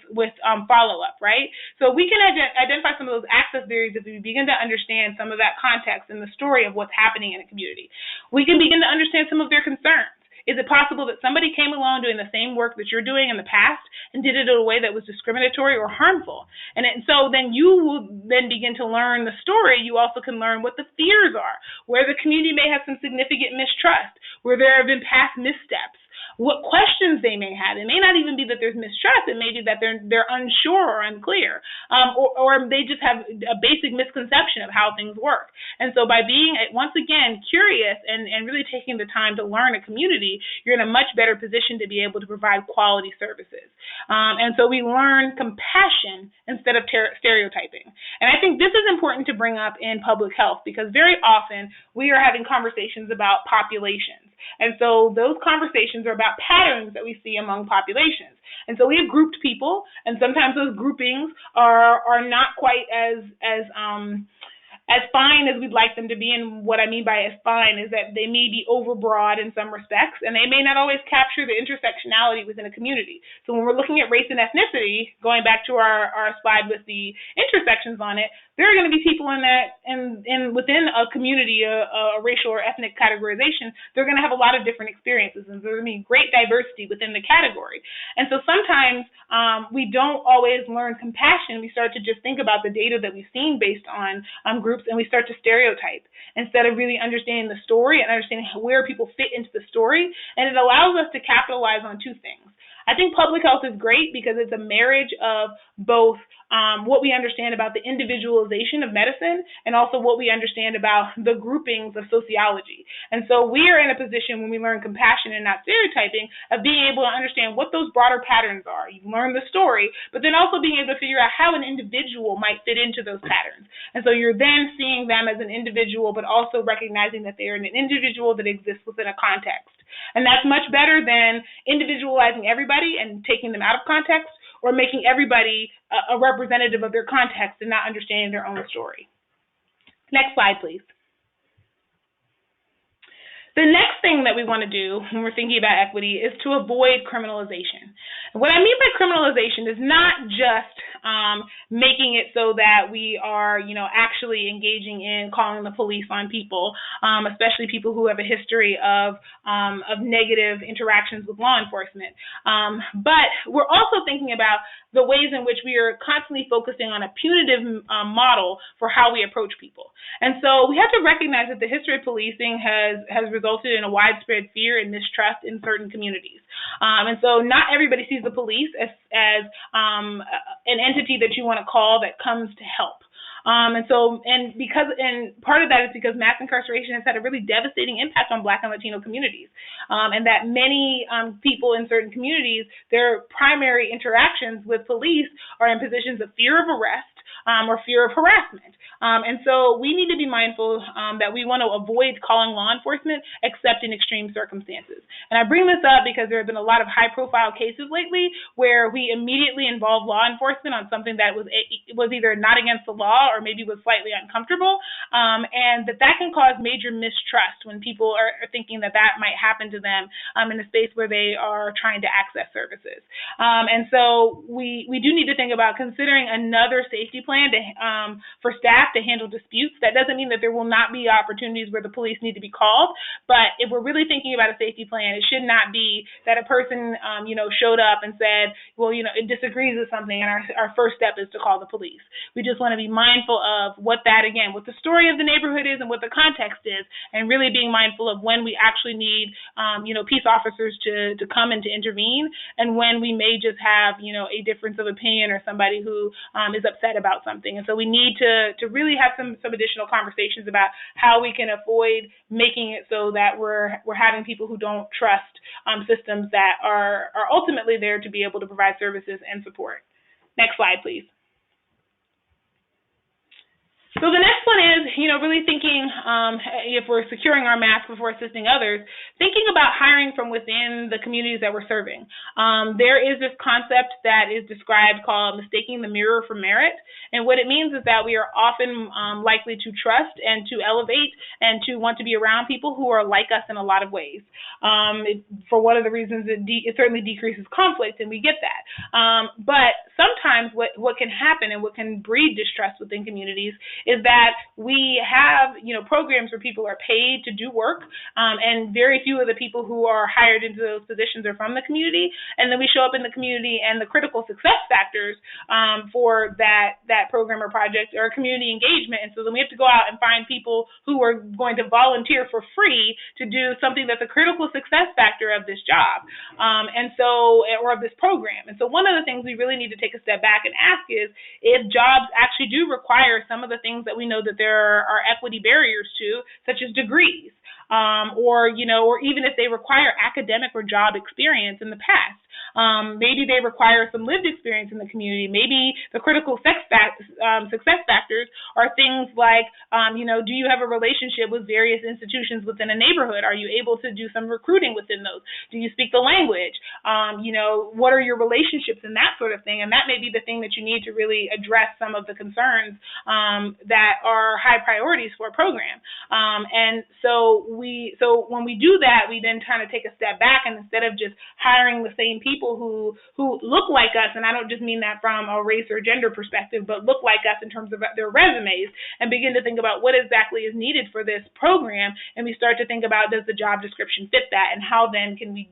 Speaker 2: follow-up, right? So we can identify some of those access barriers if we begin to understand some of that context and the story of what's happening in a community. We can begin to understand some of their concerns. Is it possible that somebody came along doing the same work that you're doing in the past and did it in a way that was discriminatory or harmful? And so then you will then begin to learn the story. You also can learn what the fears are, where the community may have some significant mistrust, where there have been past missteps, what questions they may have. It may not even be that there's mistrust. It may be that they're unsure or unclear, or they just have a basic misconception of how things work. And so by being, once again, curious and really taking the time to learn a community, you're in a much better position to be able to provide quality services. And so we learn compassion instead of stereotyping. And I think this is important to bring up in public health because very often we are having conversations about populations. And so those conversations are about patterns that we see among populations. And so we have grouped people, and sometimes those groupings are not quite as fine as we'd like them to be. And what I mean by as fine is that they may be overbroad in some respects, and they may not always capture the intersectionality within a community. So when we're looking at race and ethnicity, going back to our slide with the intersections on it, there are going to be people in that, and within a community, a racial or ethnic categorization, they're going to have a lot of different experiences, and there's going to be great diversity within the category. And so sometimes we don't always learn compassion. We start to just think about the data that we've seen based on groups, and we start to stereotype instead of really understanding the story and understanding where people fit into the story. And it allows us to capitalize on two things. I think public health is great because it's a marriage of both what we understand about the individualization of medicine and also what we understand about the groupings of sociology. And so we are in a position when we learn compassion and not stereotyping of being able to understand what those broader patterns are. You learn the story, but then also being able to figure out how an individual might fit into those patterns. And so you're then seeing them as an individual, but also recognizing that they're an individual that exists within a context. And that's much better than individualizing everybody and taking them out of context, or making everybody a representative of their context and not understanding their own story. Next slide, please. The next thing that we want to do when we're thinking about equity is to avoid criminalization. And what I mean by criminalization is not just making it so that we are, actually engaging in calling the police on people, especially people who have a history of negative interactions with law enforcement. But we're also thinking about the ways in which we are constantly focusing on a punitive model for how we approach people. And so we have to recognize that the history of policing has resulted in a widespread fear and mistrust in certain communities. And so not everybody sees the police as an entity that you want to call that comes to help. And part of that is because mass incarceration has had a really devastating impact on Black and Latino communities, and that many people in certain communities, their primary interactions with police are in positions of fear of arrest or fear of harassment. And so we need to be mindful that we want to avoid calling law enforcement except in extreme circumstances. And I bring this up because there have been a lot of high-profile cases lately where we immediately involve law enforcement on something that was either not against the law or maybe was slightly uncomfortable, and that can cause major mistrust when people are thinking that might happen to them in a space where they are trying to access services. And so we do need to think about considering another safety plan for staff to handle disputes. That doesn't mean that there will not be opportunities where the police need to be called, but if we're really thinking about a safety plan, it should not be that a person showed up and said, well, it disagrees with something, and our first step is to call the police. We just want to be mindful of what the story of the neighborhood is and what the context is, and really being mindful of when we actually need peace officers to come and to intervene, and when we may just have a difference of opinion or somebody who is upset about something. And so we need to really have some additional conversations about how we can avoid making it so that we're having people who don't trust systems that are ultimately there to be able to provide services and support. Next slide, please. So the next one is really thinking, if we're securing our mask before assisting others, thinking about hiring from within the communities that we're serving. There is this concept that is described called mistaking the mirror for merit. And what it means is that we are often likely to trust and to elevate and to want to be around people who are like us in a lot of ways. For one of the reasons, it certainly decreases conflict, and we get that. But sometimes what can happen and what can breed distrust within communities is that we have, programs where people are paid to do work, and very few of the people who are hired into those positions are from the community. And then we show up in the community, and the critical success factors for that program or project are community engagement. And so then we have to go out and find people who are going to volunteer for free to do something that's a critical success factor of this job, or of this program. And so one of the things we really need to take a step back and ask is if jobs actually do require some of the things that we know that there are equity barriers to, such as degrees, or even if they require academic or job experience in the past. Maybe they require some lived experience in the community. Maybe the critical success factors are things like, do you have a relationship with various institutions within a neighborhood? Are you able to do some recruiting within those? Do you speak the language? What are your relationships and that sort of thing? And that may be the thing that you need to really address some of the concerns that are high priorities for a program. And so when we do that, we then kind of take a step back, and instead of just hiring the same people who look like us, and I don't just mean that from a race or gender perspective, but look like us in terms of their resumes, and begin to think about what exactly is needed for this program, and we start to think about, does the job description fit that, and how then can we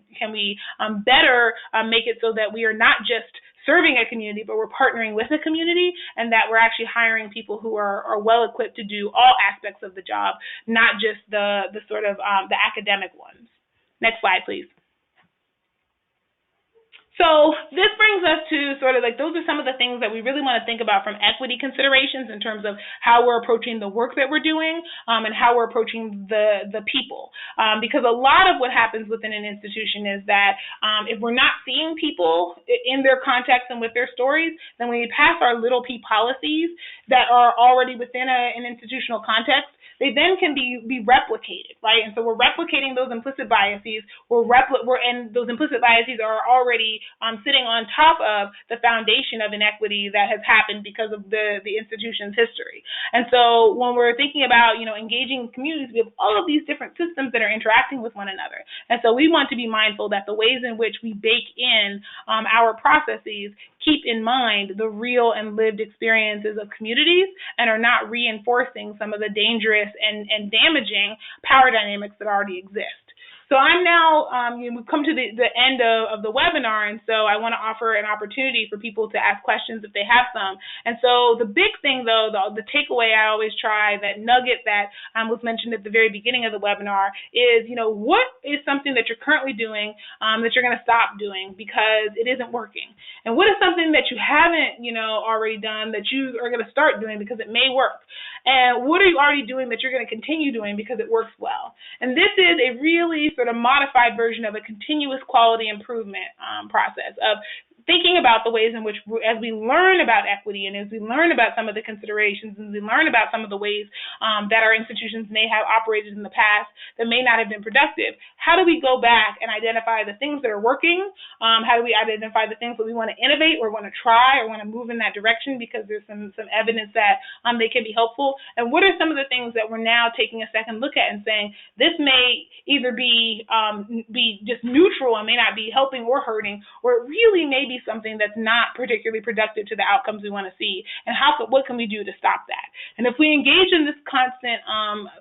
Speaker 2: better make it so that we are not just serving a community, but we're partnering with a community, and that we're actually hiring people who are well equipped to do all aspects of the job, not just the sort of the academic ones. Next slide, please. So this brings us to sort of like, those are some of the things that we really want to think about from equity considerations in terms of how we're approaching the work that we're doing, and how we're approaching the people. Because a lot of what happens within an institution is that if we're not seeing people in their context and with their stories, then when we pass our little p policies that are already within an institutional context, they then can be replicated, right? And so we're replicating those implicit biases. And those implicit biases are already sitting on top of the foundation of inequity that has happened because of the institution's history. And so when we're thinking about, engaging communities, we have all of these different systems that are interacting with one another. And so we want to be mindful that the ways in which we bake in our processes keep in mind the real and lived experiences of communities and are not reinforcing some of the dangerous and damaging power dynamics that already exist. So I'm now, we've come to the end of the webinar, and so I want to offer an opportunity for people to ask questions if they have some. And so the big thing, though, the takeaway I always try, that nugget that was mentioned at the very beginning of the webinar is, what is something that you're currently doing that you're going to stop doing because it isn't working? And what is something that you haven't, already done that you are going to start doing because it may work? And what are you already doing that you're going to continue doing because it works well? And this is a really sort of modified version of a continuous quality improvement process of thinking about the ways in which, as we learn about equity and as we learn about some of the considerations and we learn about some of the ways that our institutions may have operated in the past that may not have been productive, how do we go back and identify the things that are working? How do we identify the things that we want to innovate or want to try or want to move in that direction because there's some evidence that they can be helpful? And what are some of the things that we're now taking a second look at and saying, this may either be just neutral and may not be helping or hurting, or it really may be something that's not particularly productive to the outcomes we want to see, and what can we do to stop that? And if we engage in this constant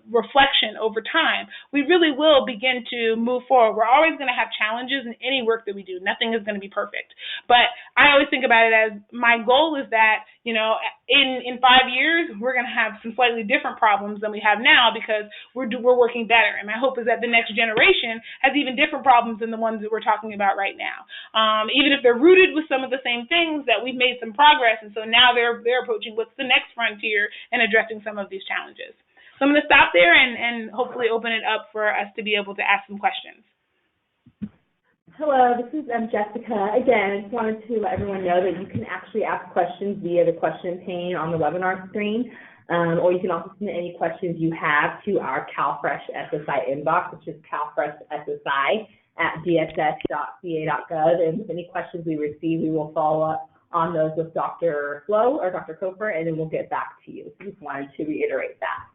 Speaker 2: reflection over time, we really will begin to move forward. We're always going to have challenges in any work that we do. Nothing is going to be perfect. But I always think about it as my goal is that, in 5 years, we're going to have some slightly different problems than we have now because we're working better. And my hope is that the next generation has even different problems than the ones that we're talking about right now. Even if they're rooted with some of the same things, that we've made some progress, and so now they're approaching what's the next frontier and addressing some of these challenges. So I'm going to stop there and hopefully open it up for us to be able to ask some questions.
Speaker 1: Hello, this is Jessica. Again, I just wanted to let everyone know that you can actually ask questions via the question pane on the webinar screen. Or you can also send any questions you have to our CalFresh SSI inbox, which is calfreshssi@dss.ca.gov. And with any questions we receive, we will follow up on those with Dr. Flo or Dr. Kofer, and then we'll get back to you. So just wanted to reiterate that.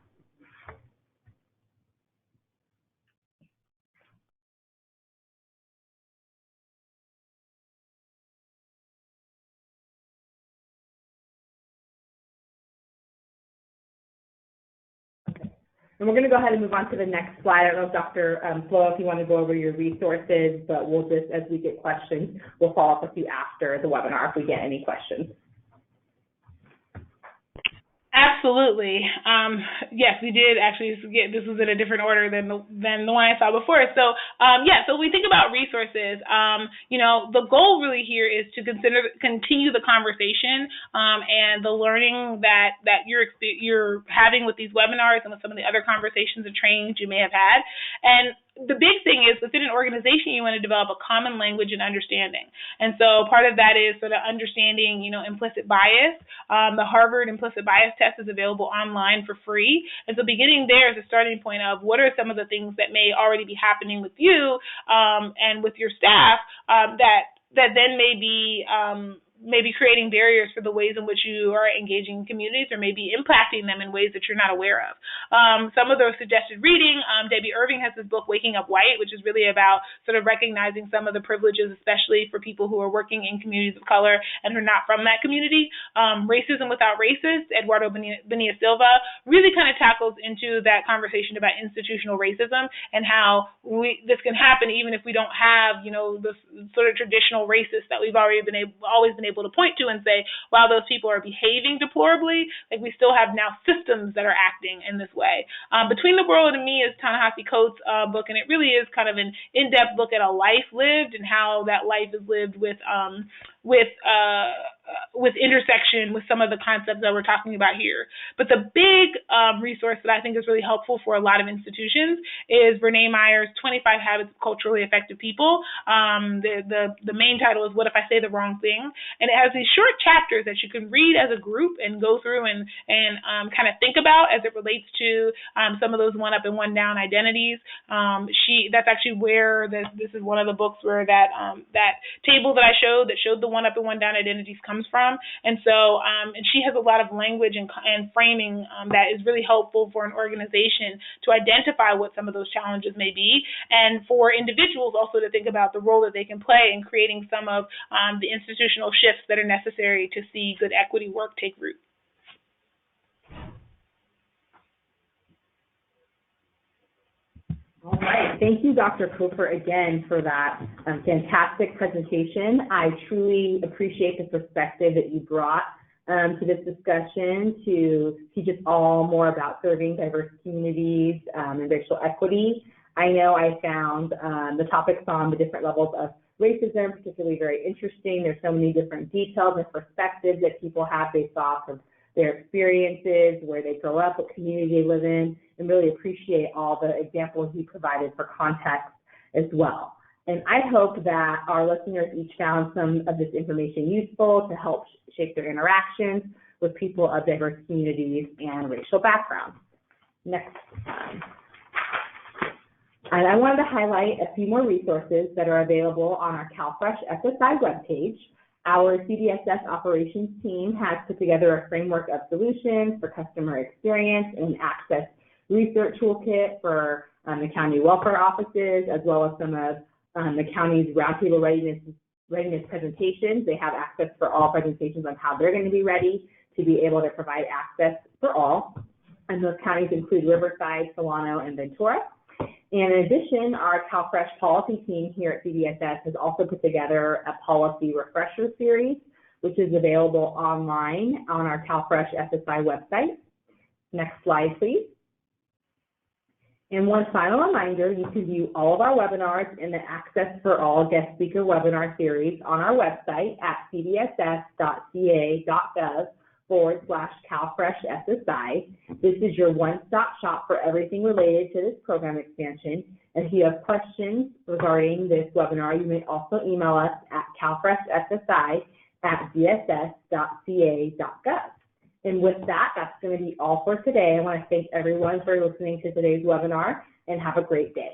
Speaker 1: And we're going to go ahead and move on to the next slide. I don't know if Dr. Flo, if you want to go over your resources, but we'll just, as we get questions, we'll follow up with you after the webinar if we get any questions.
Speaker 2: Absolutely. Yes, we did actually get, this was in a different order than the one I saw before. So, so we think about resources. The goal really here is to continue the conversation and the learning that you're having with these webinars and with some of the other conversations and trainings you may have had. And the big thing is within an organization, you want to develop a common language and understanding. And so part of that is sort of understanding, implicit bias. The Harvard implicit bias test is available online for free. And so beginning there is a starting point of what are some of the things that may already be happening with you and with your staff that then may be creating barriers for the ways in which you are engaging communities or maybe impacting them in ways that you're not aware of. Some of those suggested reading, Debbie Irving has this book, Waking Up White, which is really about sort of recognizing some of the privileges, especially for people who are working in communities of color and who are not from that community. Racism Without Racists, Eduardo Bonilla Silva, really kind of tackles into that conversation about institutional racism and how this can happen even if we don't have, the sort of traditional racists that we've always been able to point to and say, wow, those people are behaving deplorably, like we still have now systems that are acting in this way. Between the World and Me is Ta-Nehisi Coates' book, and it really is kind of an in-depth look at a life lived and how that life is lived with intersection with some of the concepts that we're talking about here. But the big resource that I think is really helpful for a lot of institutions is Brene Meyer's 25 Habits of Culturally Effective People. The main title is What If I Say the Wrong Thing? And it has these short chapters that you can read as a group and go through and kind of think about as it relates to some of those one up and one down identities. That's actually where this is one of the books where that table that I showed that showed the one up and one down identities comes from. And so and she has a lot of language and framing that is really helpful for an organization to identify what some of those challenges may be, and for individuals also to think about the role that they can play in creating some of the institutional shifts that are necessary to see good equity work take root.
Speaker 1: All right. Thank you, Dr. Kofer, again for that fantastic presentation. I truly appreciate the perspective that you brought to this discussion to teach us all more about serving diverse communities and racial equity. I know I found the topics on the different levels of racism particularly very interesting. There's so many different details and perspectives that people have based off of their experiences, where they grow up, what community they live in, and really appreciate all the examples you provided for context as well. And I hope that our listeners each found some of this information useful to help shape their interactions with people of diverse communities and racial backgrounds. Next slide. And I wanted to highlight a few more resources that are available on our CalFresh SSI webpage. Our CDSS operations team has put together a framework of solutions for customer experience and access research toolkit for the county welfare offices, as well as some of the county's roundtable readiness presentations. They have access for all presentations on how they're going to be ready to be able to provide access for all. And those counties include Riverside, Solano, and Ventura. And in addition, our CalFresh policy team here at CDSS has also put together a policy refresher series, which is available online on our CalFresh SSI website. Next slide, please. And one final reminder, you can view all of our webinars in the Access for All guest speaker webinar series on our website at cdss.ca.gov/CalFresh-SSI. This is your one-stop shop for everything related to this program expansion. And if you have questions regarding this webinar, you may also email us at calfreshssi@dss.ca.gov. And with that, that's going to be all for today. I want to thank everyone for listening to today's webinar, and have a great day.